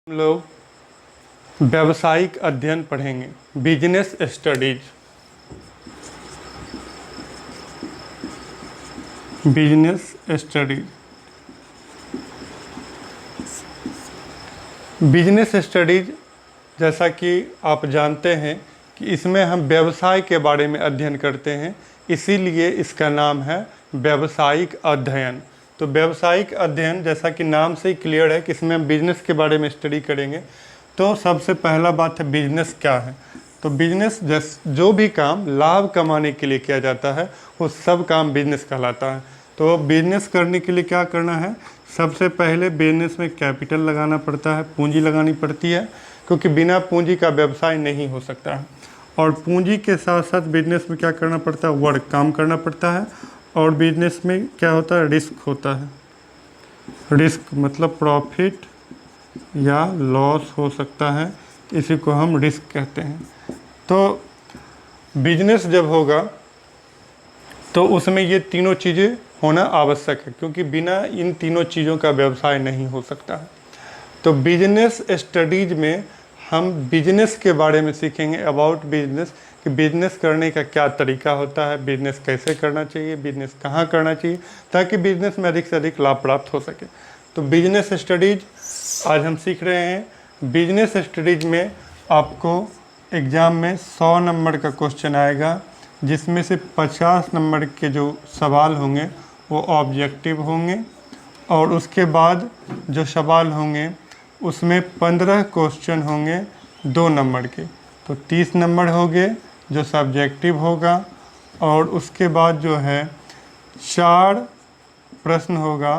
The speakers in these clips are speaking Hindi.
हम लोग व्यावसायिक अध्ययन पढ़ेंगे, business studies. Business studies business studies जैसा कि आप जानते हैं कि इसमें हम व्यवसाय के बारे में अध्ययन करते हैं, इसीलिए इसका नाम है व्यावसायिक अध्ययन। तो व्यावसायिक अध्ययन जैसा कि नाम से ही क्लियर है कि इसमें हम बिजनेस के बारे में स्टडी करेंगे। तो सबसे पहला बात है बिजनेस क्या है। तो बिजनेस जो भी काम लाभ कमाने के लिए किया जाता है वो सब काम बिजनेस कहलाता है। तो बिजनेस करने के लिए क्या करना है, सबसे पहले बिजनेस में कैपिटल लगाना पड़ता है, पूंजी लगानी पड़ती है, क्योंकि बिना पूंजी का व्यवसाय नहीं हो सकता है। और पूंजी के साथ साथ बिजनेस में क्या करना पड़ता है, वर्क काम करना पड़ता है। और बिजनेस में क्या होता है, रिस्क होता है। रिस्क मतलब प्रॉफिट या लॉस हो सकता है, इसी को हम रिस्क कहते हैं। तो बिजनेस जब होगा तो उसमें ये तीनों चीज़ें होना आवश्यक है, क्योंकि बिना इन तीनों चीज़ों का व्यवसाय नहीं हो सकता है। तो बिजनेस स्टडीज में हम बिजनेस के बारे में सीखेंगे, अबाउट बिजनेस, कि बिजनेस करने का क्या तरीका होता है, बिजनेस कैसे करना चाहिए, बिजनेस कहाँ करना चाहिए, ताकि बिजनेस में अधिक से अधिक लाभ प्राप्त हो सके। तो बिजनेस स्टडीज आज हम सीख रहे हैं। बिजनेस स्टडीज में आपको एग्ज़ाम में 100 नंबर का क्वेश्चन आएगा, जिसमें से 50 नंबर के जो सवाल होंगे वो ऑब्जेक्टिव होंगे, और उसके बाद जो सवाल होंगे उसमें 15 क्वेश्चन होंगे 2 नंबर के, तो 30 नंबर हो गए जो सब्जेक्टिव होगा। और उसके बाद जो है 4 प्रश्न होगा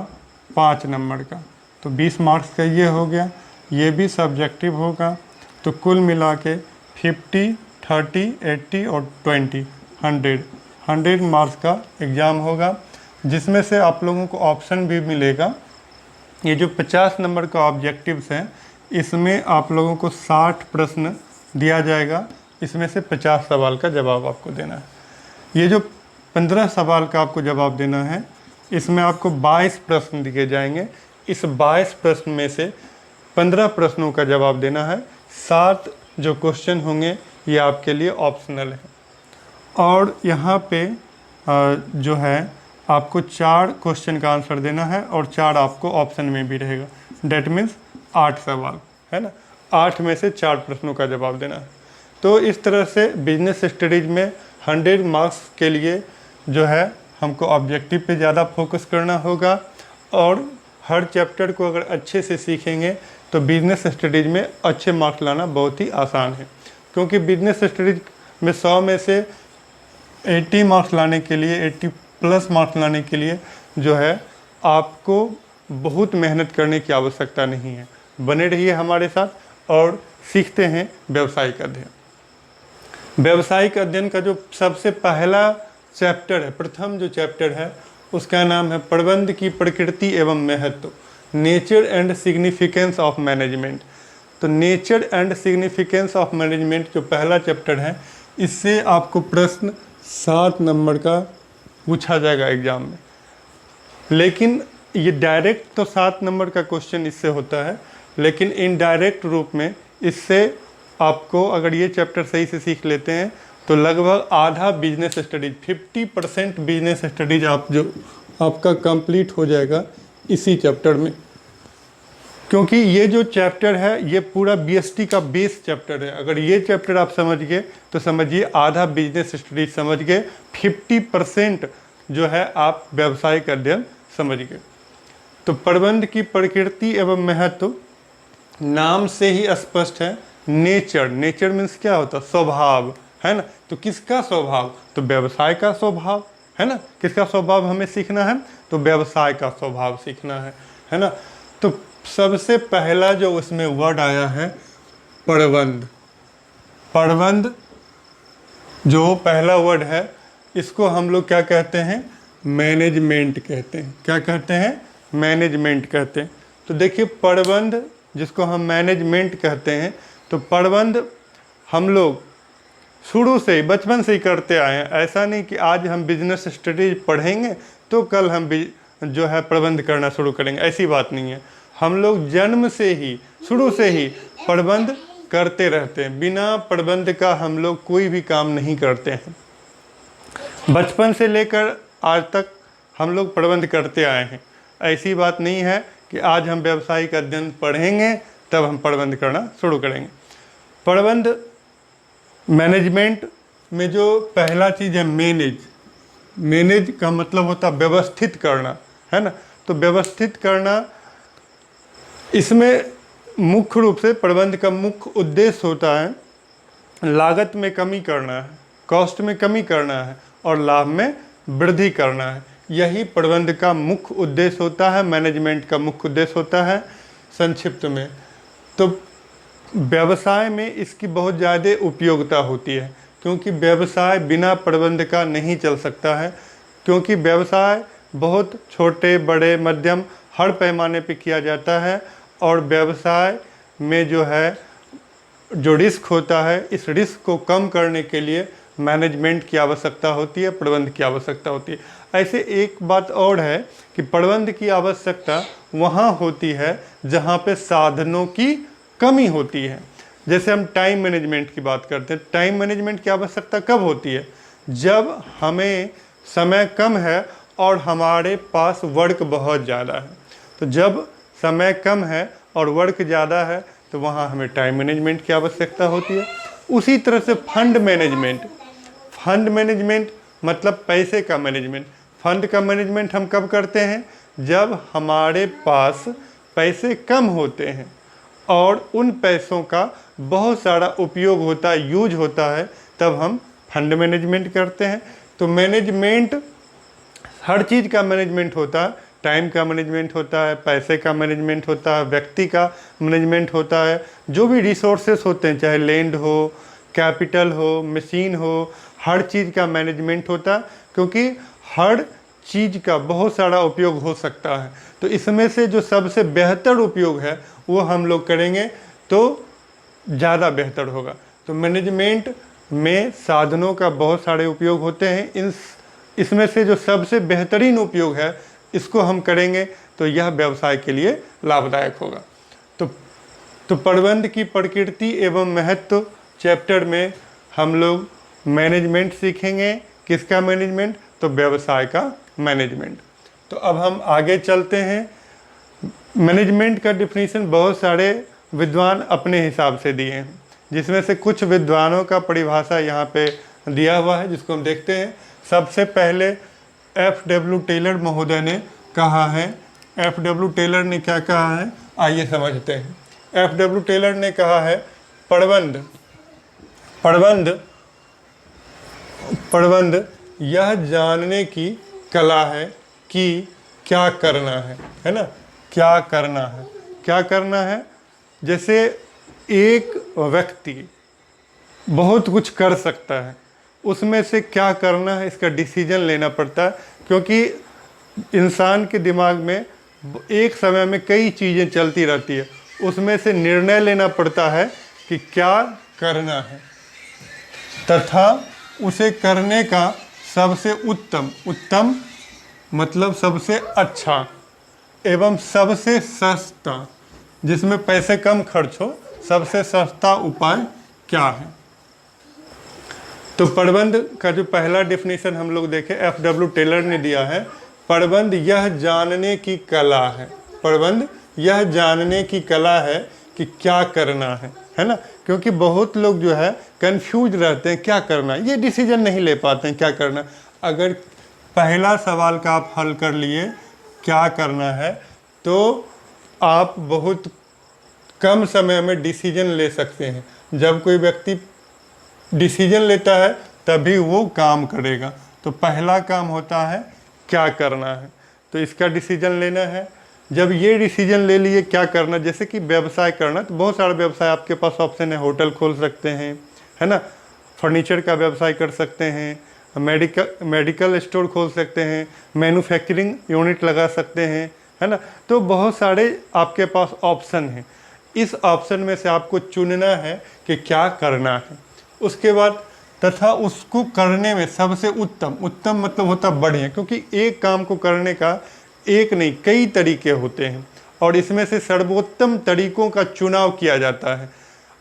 5 नंबर का, तो 20 मार्क्स का ये हो गया, ये भी सब्जेक्टिव होगा। तो कुल मिला के 50, 30, 80 और 20, 100 मार्क्स का एग्ज़ाम होगा, जिसमें से आप लोगों को ऑप्शन भी मिलेगा। ये जो 50 नंबर का ऑब्जेक्टिव्स हैं, इसमें आप लोगों को 60 प्रश्न दिया जाएगा, इसमें से 50 सवाल का जवाब आपको देना है। ये जो 15 सवाल का आपको जवाब देना है, इसमें आपको 22 प्रश्न दिए जाएंगे। इस 22 प्रश्न में से 15 प्रश्नों का जवाब देना है। 7 जो क्वेश्चन होंगे ये आपके लिए ऑप्शनल है। और यहाँ पे जो है आपको 4 क्वेश्चन का आंसर देना है, और 4 आपको ऑप्शन में भी रहेगा। डेट मीन्स 8 सवाल है ना, 8 में से 4 प्रश्नों का जवाब देना है। तो इस तरह से बिजनेस स्टडीज में 100 मार्क्स के लिए जो है हमको ऑब्जेक्टिव पे ज़्यादा फोकस करना होगा, और हर चैप्टर को अगर अच्छे से सीखेंगे तो बिजनेस स्टडीज में अच्छे मार्क्स लाना बहुत ही आसान है। क्योंकि बिजनेस स्टडीज में 100 में से 80 मार्क्स लाने के लिए, 80 प्लस मार्क्स लाने के लिए जो है आपको बहुत मेहनत करने की आवश्यकता नहीं है। बने रहिए हमारे साथ और सीखते हैं व्यावसायिक अध्ययन। व्यावसायिक अध्ययन का जो सबसे पहला चैप्टर है, प्रथम जो चैप्टर है, उसका नाम है प्रबंध की प्रकृति एवं महत्व, nature and significance of management. तो nature and significance of management जो पहला चैप्टर है, इससे आपको प्रश्न 7 नंबर का पूछा जाएगा एग्ज़ाम में। लेकिन ये डायरेक्ट तो 7 नंबर का क्वेश्चन इससे होता है, लेकिन इनडायरेक्ट रूप में इससे आपको, अगर ये चैप्टर सही से सीख लेते हैं, तो लगभग आधा बिजनेस स्टडीज, 50% बिजनेस स्टडीज आपका कंप्लीट हो जाएगा इसी चैप्टर में। क्योंकि ये जो चैप्टर है ये पूरा बीएसटी का बेस चैप्टर है। अगर ये चैप्टर आप समझ गए तो समझिए आधा बिजनेस स्टडीज समझ गए, 50% जो है आप व्यावसायिक अध्ययन समझ गए। तो प्रबंध की प्रकृति एवं महत्व नाम से ही स्पष्ट है। नेचर, नेचर मीन्स क्या होता है, स्वभाव है ना। तो किसका स्वभाव, तो व्यवसाय का स्वभाव है ना। किसका स्वभाव हमें सीखना है, तो व्यवसाय का स्वभाव सीखना है ना। तो सबसे पहला जो उसमें वर्ड आया है प्रबंध। प्रबंध जो पहला वर्ड है, इसको हम लोग क्या कहते हैं, मैनेजमेंट कहते हैं। क्या कहते हैं, मैनेजमेंट कहते हैं। तो देखिए प्रबंध जिसको हम मैनेजमेंट कहते हैं, तो प्रबंध हम लोग शुरू से ही, बचपन से ही करते आए हैं। ऐसा नहीं कि आज हम बिजनेस स्टडीज पढ़ेंगे तो कल हम जो है प्रबंध करना शुरू करेंगे, ऐसी बात नहीं है। हम लोग जन्म से ही, शुरू से ही प्रबंध करते रहते हैं। बिना प्रबंध का हम लोग कोई भी काम नहीं करते हैं। बचपन से लेकर आज तक हम लोग प्रबंध करते आए हैं। ऐसी बात नहीं है कि आज हम व्यावसायिक अध्ययन पढ़ेंगे तब हम प्रबंध करना शुरू करेंगे। प्रबंध मैनेजमेंट में जो पहला चीज़ है मैनेज का मतलब होता है व्यवस्थित करना, है ना। तो व्यवस्थित करना, इसमें मुख्य रूप से प्रबंध का मुख्य उद्देश्य होता है लागत में कमी करना है, कॉस्ट में कमी करना है और लाभ में वृद्धि करना है। यही प्रबंध का मुख्य उद्देश्य होता है, मैनेजमेंट का मुख्य उद्देश्य होता है संक्षिप्त में। तो व्यवसाय में इसकी बहुत ज़्यादा उपयोगिता होती है, क्योंकि व्यवसाय बिना प्रबंध का नहीं चल सकता है। क्योंकि व्यवसाय बहुत छोटे, बड़े, मध्यम हर पैमाने पे किया जाता है और व्यवसाय में जो रिस्क होता है, इस रिस्क को कम करने के लिए मैनेजमेंट की आवश्यकता होती है, प्रबंध की आवश्यकता होती है। ऐसे एक बात और है कि प्रबंध की आवश्यकता वहाँ होती है जहाँ पे साधनों की कमी होती है। जैसे हम टाइम मैनेजमेंट की बात करते हैं, टाइम मैनेजमेंट की आवश्यकता कब होती है? जब हमें समय कम है और हमारे पास वर्क बहुत ज़्यादा है। तो जब समय कम है और वर्क ज़्यादा है तो वहाँ हमें टाइम मैनेजमेंट की आवश्यकता होती है। उसी तरह से फंड मैनेजमेंट मतलब पैसे का मैनेजमेंट। फंड का मैनेजमेंट हम कब करते हैं? जब हमारे पास पैसे कम होते हैं और उन पैसों का बहुत सारा उपयोग होता है, यूज होता है, तब हम फंड मैनेजमेंट करते हैं। तो मैनेजमेंट, हर चीज़ का मैनेजमेंट होता है। टाइम का मैनेजमेंट होता है, पैसे का मैनेजमेंट होता है, व्यक्ति का मैनेजमेंट होता है, जो भी रिसोर्सेस होते हैं, चाहे लैंड हो, कैपिटल हो, मशीन हो, हर चीज़ का मैनेजमेंट होता है। क्योंकि हर चीज़ का बहुत सारा उपयोग हो सकता है, तो इसमें से जो सबसे बेहतर उपयोग है वो हम लोग करेंगे तो ज़्यादा बेहतर होगा। तो मैनेजमेंट में साधनों का बहुत सारे उपयोग होते हैं। इसमें से जो सबसे बेहतरीन उपयोग है इसको हम करेंगे तो यह व्यवसाय के लिए लाभदायक होगा। तो प्रबंध की प्रकृति एवं महत्व चैप्टर में हम लोग मैनेजमेंट सीखेंगे। किसका मैनेजमेंट? तो व्यवसाय का मैनेजमेंट। तो अब हम आगे चलते हैं। मैनेजमेंट का डिफिनीशन बहुत सारे विद्वान अपने हिसाब से दिए हैं, जिसमें से कुछ विद्वानों का परिभाषा यहाँ पे दिया हुआ है, जिसको हम देखते हैं। सबसे पहले F.W. टेलर महोदय ने कहा है। F.W. टेलर ने क्या कहा है, आइए समझते हैं। F.W. टेलर ने कहा है प्रबंध यह जानने की कला है कि क्या करना है ना। क्या करना है। जैसे एक व्यक्ति बहुत कुछ कर सकता है, उसमें से क्या करना है इसका डिसीजन लेना पड़ता है। क्योंकि इंसान के दिमाग में एक समय में कई चीज़ें चलती रहती है, उसमें से निर्णय लेना पड़ता है कि क्या करना है तथा उसे करने का सबसे उत्तम मतलब सबसे अच्छा एवं सबसे सस्ता, जिसमें पैसे कम खर्च हो, सबसे सस्ता उपाय क्या है। तो प्रबंध का जो पहला डिफिनीशन हम लोग देखें, F.W. टेलर ने दिया है, प्रबंध यह जानने की कला है। प्रबंध यह जानने की कला है कि क्या करना है ना। क्योंकि बहुत लोग जो है कंफ्यूज रहते हैं क्या करना है, ये डिसीजन नहीं ले पाते हैं क्या करना। अगर पहला सवाल का आप हल कर लिए क्या करना है, तो आप बहुत कम समय में डिसीजन ले सकते हैं। जब कोई व्यक्ति डिसीजन लेता है तभी वो काम करेगा। तो पहला काम होता है क्या करना है, तो इसका डिसीजन लेना है। जब ये डिसीजन ले लिए क्या करना, जैसे कि व्यवसाय करना, तो बहुत सारा व्यवसाय आपके पास ऑप्शन है। होटल खोल सकते हैं, है ना, फर्नीचर का व्यवसाय कर सकते हैं, मेडिकल स्टोर खोल सकते हैं, मैन्युफैक्चरिंग यूनिट लगा सकते हैं, है ना। तो बहुत सारे आपके पास ऑप्शन हैं। इस ऑप्शन में से आपको चुनना है कि क्या करना है। उसके बाद तथा उसको करने में सबसे उत्तम मतलब होता बढ़िया, क्योंकि एक काम को करने का एक नहीं कई तरीके होते हैं और इसमें से सर्वोत्तम तरीकों का चुनाव किया जाता है।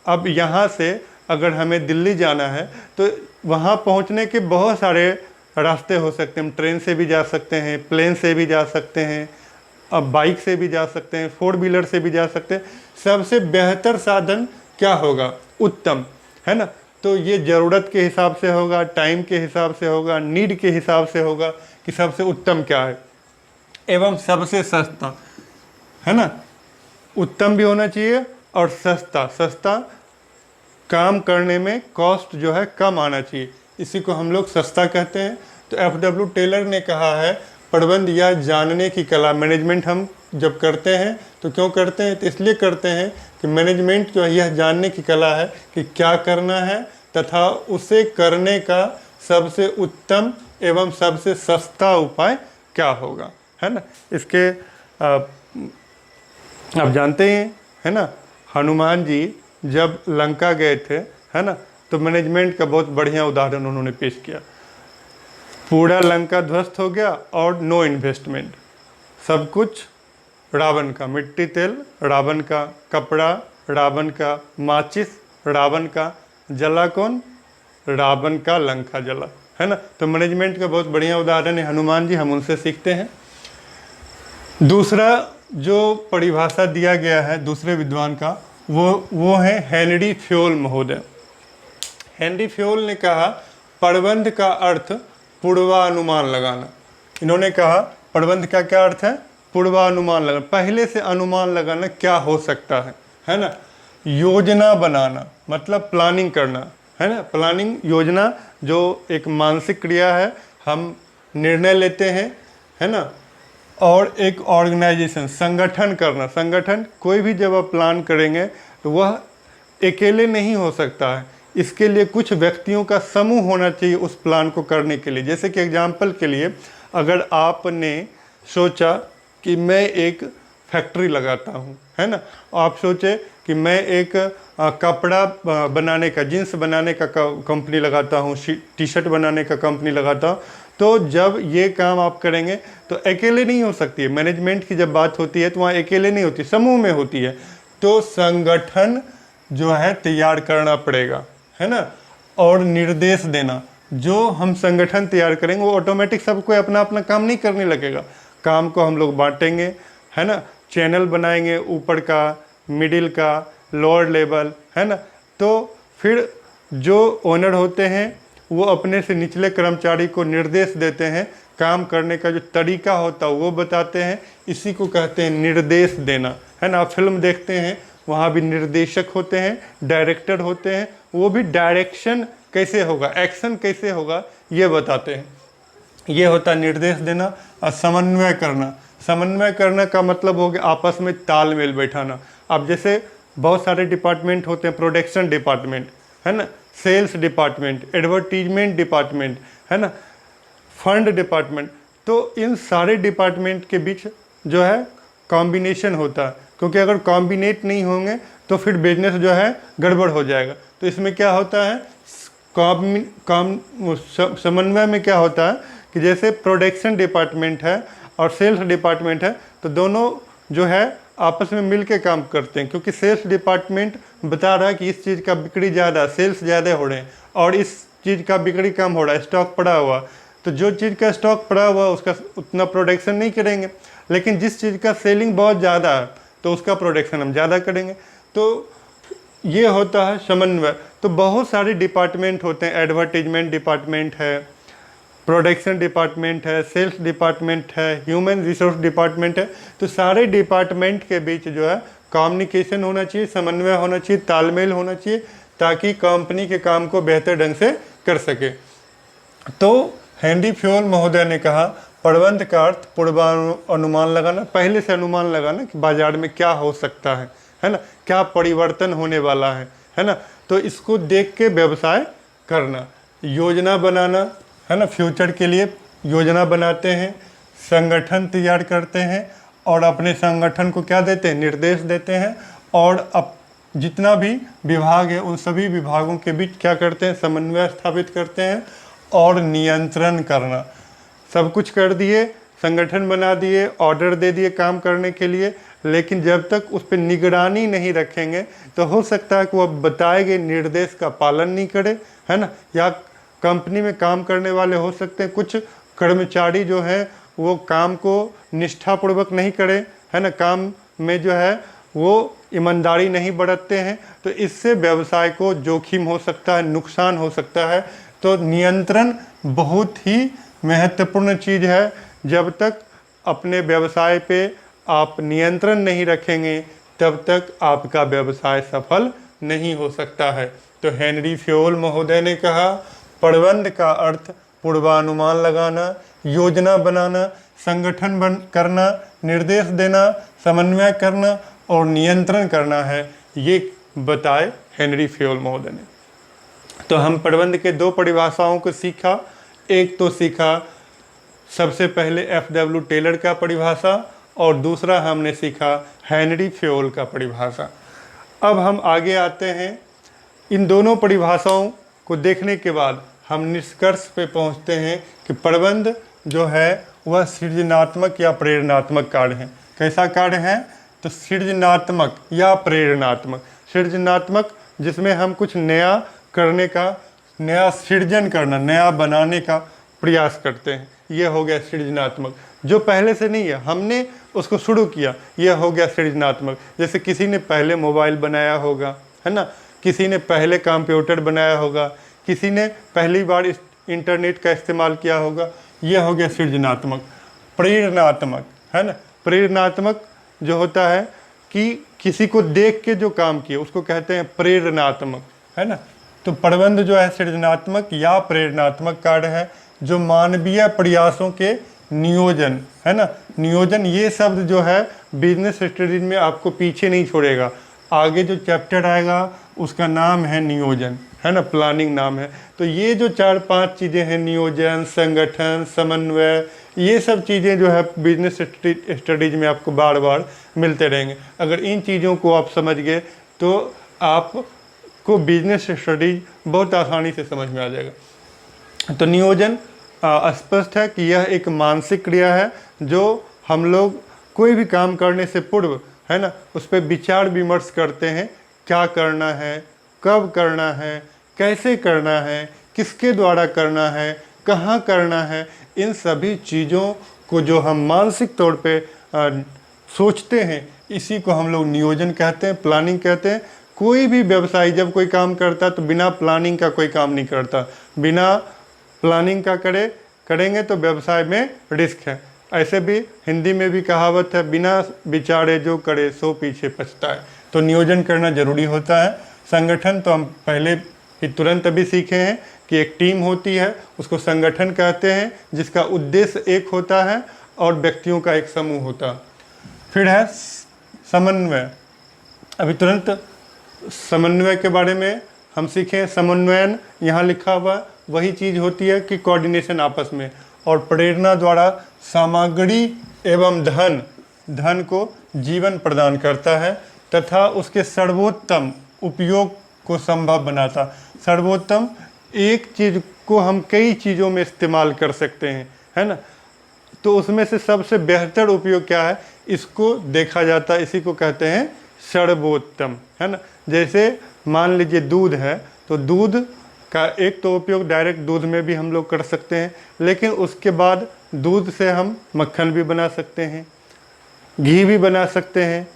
अब यहाँ से अगर हमें दिल्ली जाना है तो वहाँ पहुँचने के बहुत सारे रास्ते हो सकते हैं। हम ट्रेन से भी जा सकते हैं, प्लेन से भी जा सकते हैं, अब बाइक से भी जा सकते हैं, 4 व्हीलर से भी जा सकते हैं। सबसे बेहतर साधन क्या होगा? उत्तम, है ना। तो ये ज़रूरत के हिसाब से होगा, टाइम के हिसाब से होगा, नीड के हिसाब से होगा कि सबसे उत्तम क्या है, एवं सबसे सस्ता, है ना। उत्तम भी होना चाहिए और सस्ता। सस्ता काम करने में कॉस्ट जो है कम आना चाहिए, इसी को हम लोग सस्ता कहते हैं। तो एफ.डब्ल्यू. टेलर ने कहा है प्रबंध या जानने की कला। मैनेजमेंट हम जब करते हैं तो क्यों करते हैं? तो इसलिए करते हैं कि मैनेजमेंट जो है यह जानने की कला है कि क्या करना है तथा उसे करने का सबसे उत्तम एवं सबसे सस्ता उपाय क्या होगा, है ना। इसके आप जानते हैं, है ना, हनुमान जी जब लंका गए थे, है ना, तो मैनेजमेंट का बहुत बढ़िया उदाहरण उन्होंने पेश किया। पूरा लंका ध्वस्त हो गया और नो इन्वेस्टमेंट, सब कुछ रावण का, मिट्टी तेल रावण का, कपड़ा रावण का, माचिस रावण का, जला कौन? रावण का लंका जला, है ना। तो मैनेजमेंट का बहुत बढ़िया उदाहरण है हनुमान जी, हम उनसे सीखते हैं। दूसरा जो परिभाषा दिया गया है दूसरे विद्वान का, वो है हेनरी फ्योल महोदय। हेनरी फ्योल ने कहा प्रबंध का अर्थ पूर्वानुमान लगाना। इन्होंने कहा प्रबंध का क्या अर्थ है? पूर्वानुमान लगाना, पहले से अनुमान लगाना क्या हो सकता है ना। योजना बनाना मतलब प्लानिंग करना, है ना। प्लानिंग, योजना जो एक मानसिक क्रिया है, हम निर्णय लेते हैं, है ना। और एक ऑर्गेनाइजेशन, संगठन करना। संगठन कोई भी जब आप प्लान करेंगे तो वह अकेले नहीं हो सकता है, इसके लिए कुछ व्यक्तियों का समूह होना चाहिए उस प्लान को करने के लिए। जैसे कि एग्जाम्पल के लिए अगर आपने सोचा कि मैं एक फैक्ट्री लगाता हूँ, है ना, आप सोचे कि मैं एक कपड़ा बनाने का, जीन्स बनाने का कंपनी लगाता हूँ, टी शर्ट बनाने का कंपनी लगाता हूँ, तो जब ये काम आप करेंगे तो अकेले नहीं हो सकती है। मैनेजमेंट की जब बात होती है तो वहाँ अकेले नहीं होती, समूह में होती है। तो संगठन जो है तैयार करना पड़ेगा, है ना। और निर्देश देना, जो हम संगठन तैयार करेंगे वो ऑटोमेटिक सबको अपना अपना काम नहीं करने लगेगा। काम को हम लोग बांटेंगे, है ना, चैनल बनाएंगे, ऊपर का, मिडिल का, लोअर लेवल, है ना। तो फिर जो ओनर होते हैं वो अपने से निचले कर्मचारी को निर्देश देते हैं, काम करने का जो तरीका होता है वो बताते हैं। इसी को कहते हैं निर्देश देना, है ना। आप फिल्म देखते हैं वहाँ भी निर्देशक होते हैं, डायरेक्टर होते हैं, वो भी डायरेक्शन कैसे होगा, एक्शन कैसे होगा ये बताते हैं। ये होता है निर्देश देना। और समन्वय करना, समन्वय करने का मतलब हो गया आपस में तालमेल बैठाना। अब जैसे बहुत सारे डिपार्टमेंट होते हैं, प्रोडक्शन डिपार्टमेंट, है ना, सेल्स डिपार्टमेंट, एडवर्टीजमेंट डिपार्टमेंट, है ना, फंड डिपार्टमेंट। तो इन सारे डिपार्टमेंट के बीच जो है कॉम्बिनेशन होता है, क्योंकि अगर कॉम्बिनेट नहीं होंगे तो फिर बिजनेस जो है गड़बड़ हो जाएगा। तो इसमें क्या होता है, समन्वय में क्या होता है कि जैसे प्रोडक्शन डिपार्टमेंट है और सेल्स डिपार्टमेंट है, तो दोनों जो है आपस में मिल के काम करते हैं, क्योंकि सेल्स डिपार्टमेंट बता रहा है कि इस चीज़ का बिक्री ज़्यादा, सेल्स ज़्यादा हो रहे हैं, और इस चीज़ का बिक्री कम हो रहा है, स्टॉक पड़ा हुआ। तो जो चीज़ का स्टॉक पड़ा हुआ उसका उतना प्रोडक्शन नहीं करेंगे, लेकिन जिस चीज़ का सेलिंग बहुत ज़्यादा है तो उसका प्रोडक्शन हम ज़्यादा करेंगे। तो ये होता है समन्वय। तो बहुत सारे डिपार्टमेंट होते हैं, एडवर्टीजमेंट डिपार्टमेंट है, प्रोडक्शन डिपार्टमेंट है, सेल्स डिपार्टमेंट है, ह्यूमन रिसोर्स डिपार्टमेंट है। तो सारे डिपार्टमेंट के बीच जो है कम्युनिकेशन होना चाहिए, समन्वय होना चाहिए, तालमेल होना चाहिए, ताकि कंपनी के काम को बेहतर ढंग से कर सके। तो हेनरी फ्योल महोदय ने कहा प्रबंध का अर्थ पूर्वानुमान लगाना, पहले से अनुमान लगाना कि बाजार में क्या हो सकता है ना, क्या परिवर्तन होने वाला है ना। तो इसको देख के व्यवसाय करना, योजना बनाना, है ना, फ्यूचर के लिए योजना बनाते हैं, संगठन तैयार करते हैं और अपने संगठन को क्या देते हैं, निर्देश देते हैं। और अब जितना भी विभाग है उन सभी विभागों के बीच क्या करते हैं, समन्वय स्थापित करते हैं और नियंत्रण करना। सब कुछ कर दिए, संगठन बना दिए, ऑर्डर दे दिए काम करने के लिए, लेकिन जब तक उस पर निगरानी नहीं रखेंगे तो हो सकता है कि वो बताए गए निर्देश का पालन नहीं करे, है ना। या कंपनी में काम करने वाले हो सकते हैं कुछ कर्मचारी जो हैं वो काम को निष्ठापूर्वक नहीं करे, है ना, काम में जो है वो ईमानदारी नहीं बरतते हैं, तो इससे व्यवसाय को जोखिम हो सकता है, नुकसान हो सकता है। तो नियंत्रण बहुत ही महत्वपूर्ण चीज़ है। जब तक अपने व्यवसाय पे आप नियंत्रण नहीं रखेंगे तब तक आपका व्यवसाय सफल नहीं हो सकता है। तो हेनरी फ्योल महोदय ने कहा, प्रबंध का अर्थ पूर्वानुमान लगाना, योजना बनाना, संगठन करना, निर्देश देना, समन्वय करना और नियंत्रण करना है। ये बताए हेनरी फ्योल महोदय ने। तो हम प्रबंध के दो परिभाषाओं को सीखा। एक तो सीखा सबसे पहले FW टेलर का परिभाषा और दूसरा हमने सीखा हेनरी फ्योल का परिभाषा। अब हम आगे आते हैं। इन दोनों परिभाषाओं को देखने के बाद हम निष्कर्ष पे पहुंचते हैं कि प्रबंध जो है वह सृजनात्मक या प्रेरणात्मक कार्य है। कैसा कार्य है? तो सृजनात्मक या प्रेरणात्मक। सृजनात्मक जिसमें हम कुछ नया करने का, नया सृजन करना, नया बनाने का प्रयास करते हैं, यह हो गया सृजनात्मक। जो पहले से नहीं है, हमने उसको शुरू किया, यह हो गया सृजनात्मक। जैसे किसी ने पहले मोबाइल बनाया होगा, है ना, किसी ने पहले कंप्यूटर बनाया होगा, किसी ने पहली बार इंटरनेट का इस्तेमाल किया होगा, यह हो गया सृजनात्मक। प्रेरणात्मक, है ना, प्रेरणात्मक जो होता है कि किसी को देख के जो काम किए उसको कहते हैं प्रेरणात्मक, है ना। तो प्रबंध जो है सृजनात्मक या प्रेरणात्मक कार्य है जो मानवीय प्रयासों के नियोजन, है ना, नियोजन, ये शब्द जो है बिजनेस स्टडीज में आपको पीछे नहीं छोड़ेगा। आगे जो चैप्टर आएगा उसका नाम है नियोजन, है ना, प्लानिंग नाम है। तो ये जो 4-5 चीज़ें हैं, नियोजन, संगठन, समन्वय, ये सब चीज़ें जो है बिजनेस स्टडीज में आपको बार बार मिलते रहेंगे। अगर इन चीज़ों को आप समझ गए तो आपको बिजनेस स्टडीज बहुत आसानी से समझ में आ जाएगा। तो नियोजन स्पष्ट है कि यह एक मानसिक क्रिया है जो हम लोग कोई भी काम करने से पूर्व, है ना, उस पर विचार विमर्श करते हैं, क्या करना है, कब करना है, कैसे करना है, किसके द्वारा करना है, कहाँ करना है। इन सभी चीज़ों को जो हम मानसिक तौर पे सोचते हैं, इसी को हम लोग नियोजन कहते हैं, प्लानिंग कहते हैं। कोई भी व्यवसायी जब कोई काम करता है तो बिना प्लानिंग का कोई काम नहीं करता। बिना प्लानिंग का करेंगे तो व्यवसाय में रिस्क है। ऐसे भी हिंदी में भी कहावत है, बिना विचारे जो करे सो पीछे पछता है। तो नियोजन करना जरूरी होता है। संगठन तो हम पहले ही तुरंत अभी सीखे हैं कि एक टीम होती है, उसको संगठन कहते हैं, जिसका उद्देश्य एक होता है और व्यक्तियों का एक समूह होता है। फिर है समन्वय। अभी तुरंत समन्वय के बारे में हम सीखें। समन्वयन यहाँ लिखा हुआ वही चीज़ होती है कि कोऑर्डिनेशन आपस में, और प्रेरणा द्वारा सामग्री एवं धन को जीवन प्रदान करता है तथा उसके सर्वोत्तम उपयोग को संभव बनाता। सर्वोत्तम, एक चीज़ को हम कई चीज़ों में इस्तेमाल कर सकते हैं, है ना, तो उसमें से सबसे बेहतर उपयोग क्या है इसको देखा जाता है, इसी को कहते हैं सर्वोत्तम, है ना। जैसे मान लीजिए दूध है, तो दूध का एक तो उपयोग डायरेक्ट दूध में भी हम लोग कर सकते हैं, लेकिन उसके बाद दूध से हम मक्खन भी बना सकते हैं, घी भी बना सकते हैं,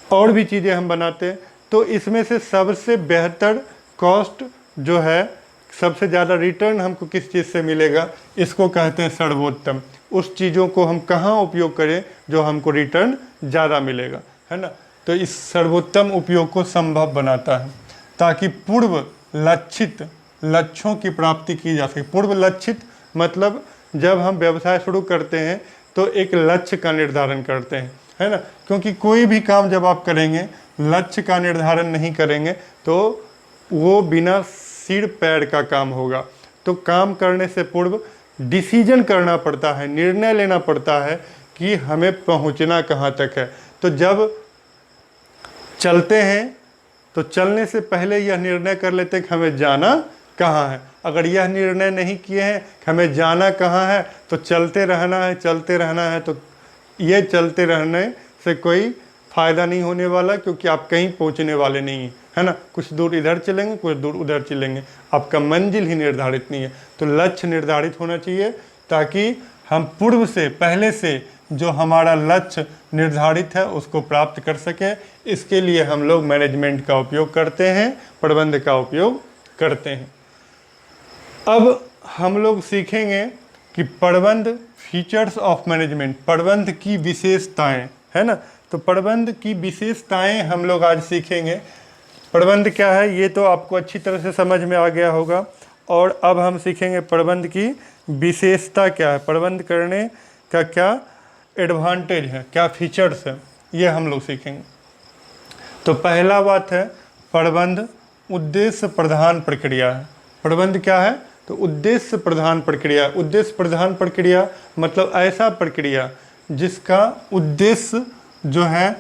और भी चीज़ें हम बनाते हैं। तो इसमें से सबसे बेहतर कॉस्ट जो है, सबसे ज़्यादा रिटर्न हमको किस चीज़ से मिलेगा, इसको कहते हैं सर्वोत्तम। उस चीज़ों को हम कहाँ उपयोग करें जो हमको रिटर्न ज़्यादा मिलेगा, है ना। तो इस सर्वोत्तम उपयोग को संभव बनाता है ताकि पूर्व लक्षित लक्ष्यों की प्राप्ति की जा सके। पूर्व लक्षित मतलब जब हम व्यवसाय शुरू करते हैं तो एक लक्ष्य का निर्धारण करते हैं, है ना, क्योंकि कोई भी काम जब आप करेंगे लक्ष्य का निर्धारण नहीं करेंगे तो वो बिना सिर पैर का काम होगा। तो काम करने से पूर्व डिसीजन करना पड़ता है, निर्णय लेना पड़ता है कि हमें पहुंचना कहाँ तक है। तो जब चलते हैं तो चलने से पहले यह निर्णय कर लेते हैं कि हमें जाना कहाँ है। अगर यह निर्णय नहीं किए हैं कि हमें जाना कहाँ है तो चलते रहना है, चलते रहना है। तो ये चलते रहने से कोई फ़ायदा नहीं होने वाला, क्योंकि आप कहीं पहुंचने वाले नहीं हैं, है ना। कुछ दूर इधर चलेंगे, कुछ दूर उधर चलेंगे, आपका मंजिल ही निर्धारित नहीं है। तो लक्ष्य निर्धारित होना चाहिए, ताकि हम पूर्व से, पहले से जो हमारा लक्ष्य निर्धारित है उसको प्राप्त कर सके। इसके लिए हम लोग मैनेजमेंट का उपयोग करते हैं, प्रबंध का उपयोग करते हैं। अब हम लोग सीखेंगे कि प्रबंध, फीचर्स ऑफ मैनेजमेंट, प्रबंध की विशेषताएं, है ना। तो प्रबंध की विशेषताएं हम लोग आज सीखेंगे। प्रबंध क्या है ये तो आपको अच्छी तरह से समझ में आ गया होगा। और अब हम सीखेंगे प्रबंध की विशेषता क्या है, प्रबंध करने का क्या एडवांटेज है, क्या फीचर्स है, ये हम लोग सीखेंगे। तो पहला बात है, प्रबंध उद्देश्य प्रधान प्रक्रिया है। प्रबंध क्या है, तो उद्देश्य प्रधान प्रक्रिया। उद्देश्य प्रधान प्रक्रिया मतलब ऐसा प्रक्रिया जिसका उद्देश्य जो है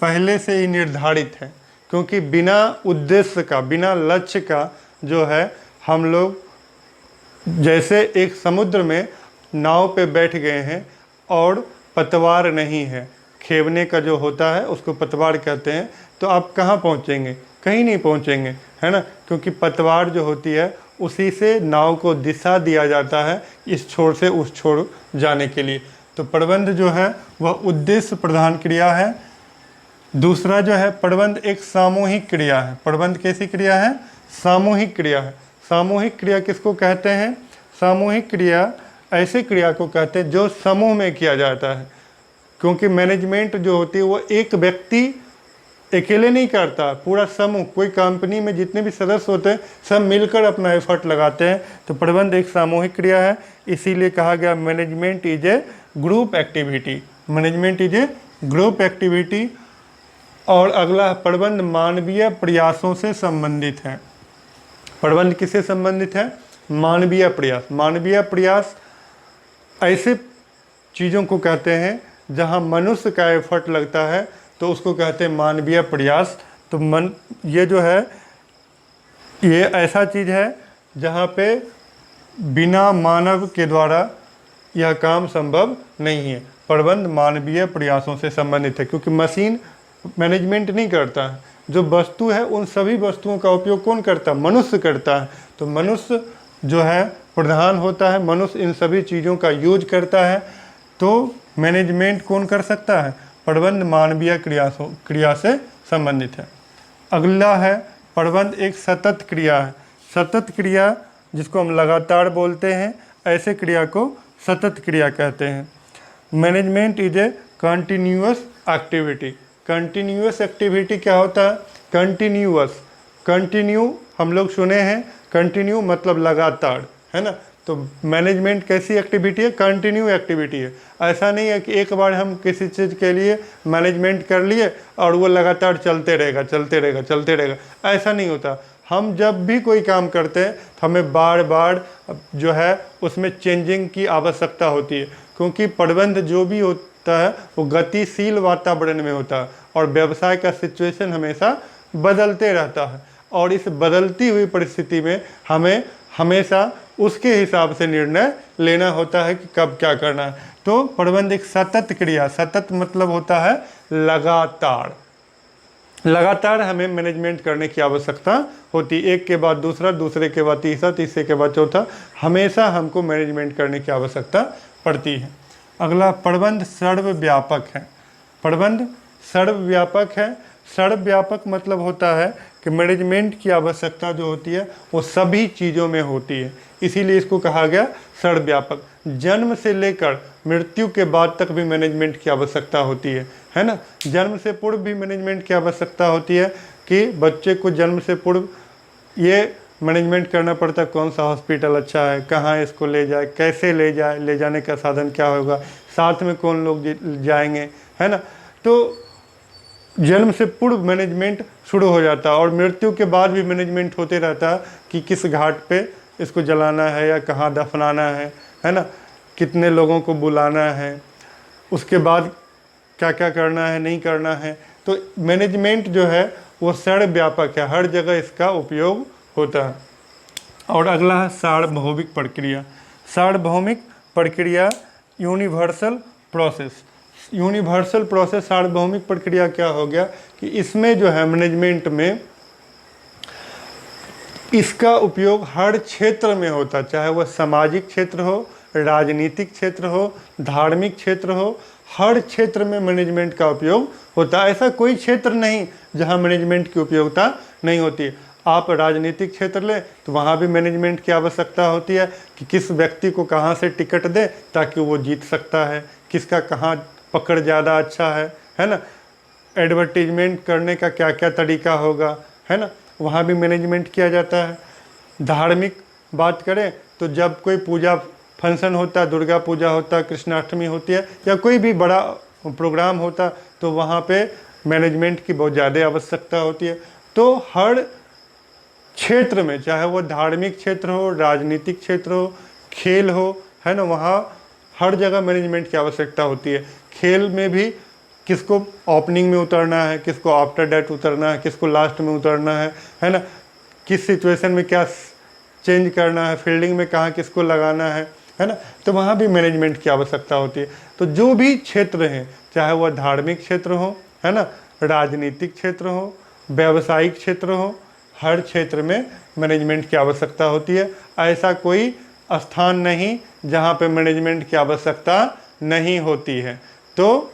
पहले से ही निर्धारित है। क्योंकि बिना उद्देश्य का, बिना लक्ष्य का जो है, हम लोग जैसे एक समुद्र में नाव पे बैठ गए हैं और पतवार नहीं है, खेवने का जो होता है उसको पतवार कहते हैं, तो आप कहाँ पहुँचेंगे, कहीं नहीं पहुँचेंगे, है ना। क्योंकि पतवार जो होती है उसी से नाव को दिशा दिया जाता है इस छोर से उस छोर जाने के लिए। तो प्रबंध जो है वह उद्देश्य प्रधान क्रिया है। दूसरा जो है, प्रबंध एक सामूहिक क्रिया है। प्रबंध कैसी क्रिया है, सामूहिक क्रिया है। सामूहिक क्रिया किसको कहते हैं, सामूहिक क्रिया ऐसे क्रिया को कहते हैं जो समूह में किया जाता है। क्योंकि मैनेजमेंट जो होती है वो एक व्यक्ति अकेले नहीं करता, पूरा समूह, कोई कंपनी में जितने भी सदस्य होते हैं सब मिलकर अपना एफर्ट लगाते हैं। तो प्रबंध एक सामूहिक क्रिया है, इसीलिए कहा गया management is a group activity. Management is a group activity. और अगला, प्रबंध मानवीय प्रयासों से संबंधित है। प्रबंध किससे संबंधित है, मानवीय प्रयास। मानवीय प्रयास ऐसे चीज़ों को कहते हैं जहाँ मनुष्य का एफर्ट लगता है, तो उसको कहते हैं मानवीय प्रयास। तो ये जो है ये ऐसा चीज़ है जहाँ पे बिना मानव के द्वारा यह काम संभव नहीं है। प्रबंध मानवीय प्रयासों से संबंधित है, क्योंकि मशीन मैनेजमेंट नहीं करता है। जो वस्तु है उन सभी वस्तुओं का उपयोग कौन करता है, मनुष्य करता है। तो मनुष्य जो है प्रधान होता है, मनुष्य इन सभी चीज़ों का यूज करता है। तो मैनेजमेंट कौन कर सकता है, प्रबंध मानवीय क्रिया से संबंधित है। अगला है, प्रबंध एक सतत क्रिया है। सतत क्रिया जिसको हम लगातार बोलते हैं, ऐसे क्रिया को सतत क्रिया कहते हैं। Management is a continuous activity. Continuous activity क्या होता है, कंटिन्यूअस, कंटिन्यू हम लोग सुने हैं, कंटिन्यू मतलब लगातार, है ना। तो मैनेजमेंट कैसी एक्टिविटी है, कंटिन्यू एक्टिविटी है। ऐसा नहीं है कि एक बार हम किसी चीज़ के लिए मैनेजमेंट कर लिए और वो लगातार चलते रहेगा चलते रहेगा चलते रहेगा, ऐसा नहीं होता। हम जब भी कोई काम करते हैं तो हमें बार बार जो है उसमें चेंजिंग की आवश्यकता होती है। क्योंकि प्रबंध जो भी होता है वो गतिशील वातावरण में होता है, और व्यवसाय का सिचुएशन हमेशा बदलते रहता है। और इस बदलती हुई परिस्थिति में हमें हमेशा उसके हिसाब से निर्णय लेना होता है कि कब क्या करना है। तो प्रबंध एक सतत क्रिया, सतत मतलब होता है लगातार। लगातार हमें मैनेजमेंट करने की आवश्यकता होती है, एक के बाद दूसरा, दूसरे के बाद तीसरा, तीसरे के बाद चौथा, हमेशा हमको मैनेजमेंट करने की आवश्यकता पड़ती है। अगला, प्रबंध सर्वव्यापक है। प्रबंध सर्वव्यापक है। सर्वव्यापक मतलब होता है कि मैनेजमेंट की आवश्यकता जो होती है वो सभी चीज़ों में होती है, इसीलिए इसको कहा गया सर्वव्यापक। जन्म से लेकर मृत्यु के बाद तक भी मैनेजमेंट की आवश्यकता होती है ना। जन्म से पूर्व भी मैनेजमेंट की आवश्यकता होती है कि बच्चे को जन्म से पूर्व ये मैनेजमेंट करना पड़ता है, कौन सा हॉस्पिटल अच्छा है, कहाँ इसको ले जाए, कैसे ले जाए, ले जाने का साधन क्या होगा, साथ में कौन लोग जाएंगे, है ना। तो जन्म से पूर्व मैनेजमेंट शुरू हो जाता है, और मृत्यु के बाद भी मैनेजमेंट होते रहता है कि किस घाट पे इसको जलाना है या कहाँ दफनाना है ना, कितने लोगों को बुलाना है, उसके बाद क्या क्या करना है, नहीं करना है। तो मैनेजमेंट जो है वो सर्वव्यापक है, हर जगह इसका उपयोग होता है। और अगला है सार्वभौमिक प्रक्रिया। सार्वभौमिक प्रक्रिया, यूनिवर्सल प्रोसेस। यूनिवर्सल प्रोसेस, सार्वभौमिक प्रक्रिया क्या हो गया कि इसमें जो है मैनेजमेंट में इसका उपयोग हर क्षेत्र में होता, चाहे वह सामाजिक क्षेत्र हो, राजनीतिक क्षेत्र हो, धार्मिक क्षेत्र हो, हर क्षेत्र में मैनेजमेंट का उपयोग होता है। ऐसा कोई क्षेत्र नहीं जहां मैनेजमेंट की उपयोगिता नहीं होती। आप राजनीतिक क्षेत्र लें तो वहाँ भी मैनेजमेंट की आवश्यकता होती है कि किस व्यक्ति को कहाँ से टिकट दें ताकि वो जीत सकता है, किसका कहाँ पकड़ ज़्यादा अच्छा है ना। एडवर्टीजमेंट करने का क्या क्या तरीका होगा, है ना, वहाँ भी मैनेजमेंट किया जाता है। धार्मिक बात करें तो जब कोई पूजा फंक्शन होता है, दुर्गा पूजा होता है, कृष्णाष्टमी होती है, या कोई भी बड़ा प्रोग्राम होता है, तो वहाँ पे मैनेजमेंट की बहुत ज़्यादा आवश्यकता होती है। तो हर क्षेत्र में, चाहे वो धार्मिक क्षेत्र हो, राजनीतिक क्षेत्र हो, खेल हो, है ना, वहाँ हर जगह मैनेजमेंट की आवश्यकता होती है। खेल में भी किसको ओपनिंग में उतरना है, किसको आफ्टर डेट उतरना है, किसको लास्ट में उतरना है ना, किस सिचुएशन में क्या चेंज करना है, फील्डिंग में कहाँ किसको लगाना है ना, तो वहाँ भी मैनेजमेंट की आवश्यकता होती है। तो जो भी क्षेत्र हैं, चाहे वह धार्मिक क्षेत्र हो, है ना, राजनीतिक क्षेत्र हो, व्यावसायिक क्षेत्र हो, हर क्षेत्र में मैनेजमेंट की आवश्यकता होती है। ऐसा कोई स्थान नहीं जहाँ पे मैनेजमेंट की आवश्यकता नहीं होती है। तो